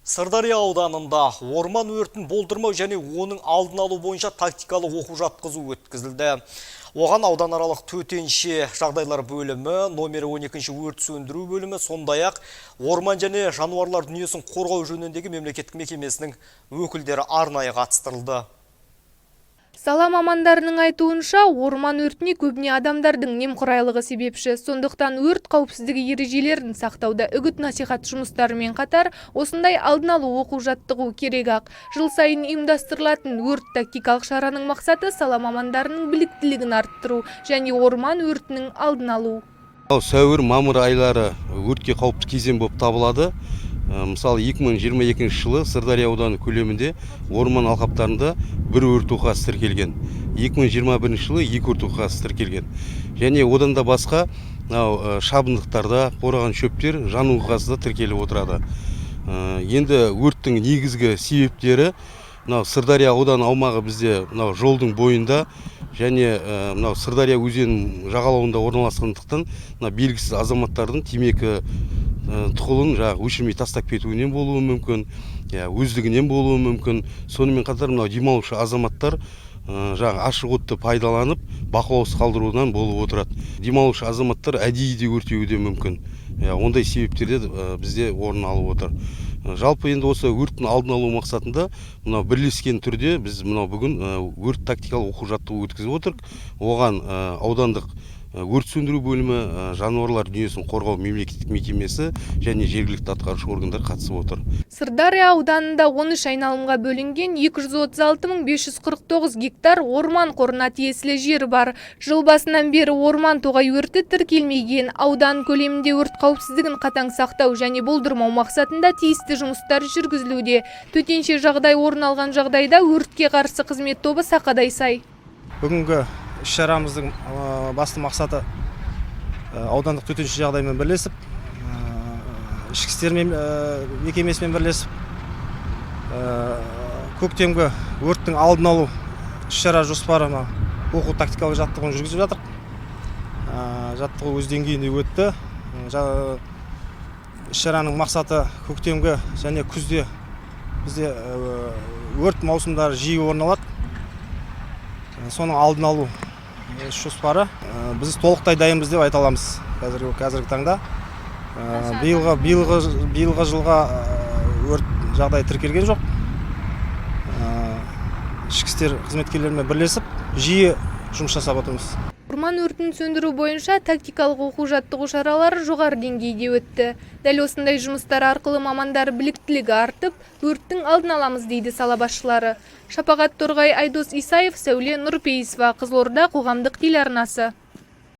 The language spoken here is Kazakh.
Сырдария ауданында орман өртін болдырмау және оның алдын алу бойынша тактикалық оқу жаттығу өткізілді. Оған ауданаралық төтенше жағдайлар бөлімі, номері 12-ші өрт сөндіру бөлімі, сондай-ақ орман және жануарлар дүниесін қорғау жөніндегі мемлекеттік мекемесінің өкілдері арнайы қатыстырылды. Сала мамандарының айтуынша, орман өртіне көбіне адамдардың немқұрайлығы себепші. Сондықтан өрт қауіпсіздігі ережелерін сақтауда үгіт-насихат жұмыстарымен қатар, осындай алдын алу оқу жаттығу керек ақ. Жыл сайын ұйымдастырылатын өрт тактикалық шараның мақсаты сала мамандарының біліктілігін арттыру және орман өртінің алдын алу. Сәуір, мамыр айлары өртке қауіпті кезең болып табылады. Мысалы 2022 жылы Сырдария ауданы көлемінде орман алқаптарында бір өрт оқиғасы тіркелген. 2021 жылы 2 өрт оқиғасы тіркелген. Және одан да басқа шабындықтарда қураған шөптер жану оқиғасы да тіркеліп отырады. Енді өрттің негізгі себептері Сырдария ауданы аумағы бізде жолдың бойында және Сырдария өзенінің жағалауында орналасқандықтан белгісіз азаматтардың темекі тұқылын өшірмей тастап кетуінен болуы мүмкін, өздігінен болуы мүмкін. Сонымен қатар демалушы азаматтар ашық отты пайдаланып бақылаусыз қалдырудан болып отырады. Демалушы азаматтар әдейі де өртеуі де мүмкін. Ондай себептерде бізде орын алып отыр. Жалпы енді осы өрттің алдын алу мақсатында бірлескен түрде біз бүгін өрт тактикалық оқу жаттығу өткізіп отырмыз. Оған аудандық өрт сөндіру бөлімі, жануарлар дүниесін қорғау мемлекеттік мекемесі және жергілікті атқарушы органдар қатысып отыр. Сырдария ауданында 13 айналымға бөлінген 236.549 гектар орман қорына тиесілі жер бар. Жыл басынан бері орман тоғай өрті тіркелмеген. Аудан көлемінде өрт қауіпсіздігін қатаң сақтау және болдырмау мақсатында тиісті жұмыстар жүргізілуде. Төтенше жағдай орын алған жағдайда өртке қарсы қызмет тобы сақадай сай. Бүгінгі іс-шарамыздың басты мақсаты аудандық төтенше жағдаймен бірлесіп, ішкі істер мекемесімен бірлесіп, көктемгі өрттің алдын алу іс-шара жоспары оқу тактикалық жаттығуын жүргізіп жатыр. Жаттығу өз деңгейінде өтті. Іс-шараның мақсаты көктемгі және күзде бізде өрт маусымдары жиі орын алады. Соның алдын алу жоспары біз толықтай дайынбыз деп айта аламыз қазіргі таңда. Биылғы жылға өрт жағдайы тіркелген жоқ. Ішкі істер қызметкерлерімен бірлесіп, жиі жұмыс жасап отырмыз. Орман өртін сөндіру бойынша тактикалық оқу жаттығу шаралары жоғары деңгейде өтті. Дәл осындай жұмыстар арқылы мамандар біліктілігі артып, өрттің алдын аламыз дейді сала басшылары. Шапағат Торғай, Айдос Исаев, Сәуле Нұрпейісова, Қызылорда қоғамдық телеарнасы.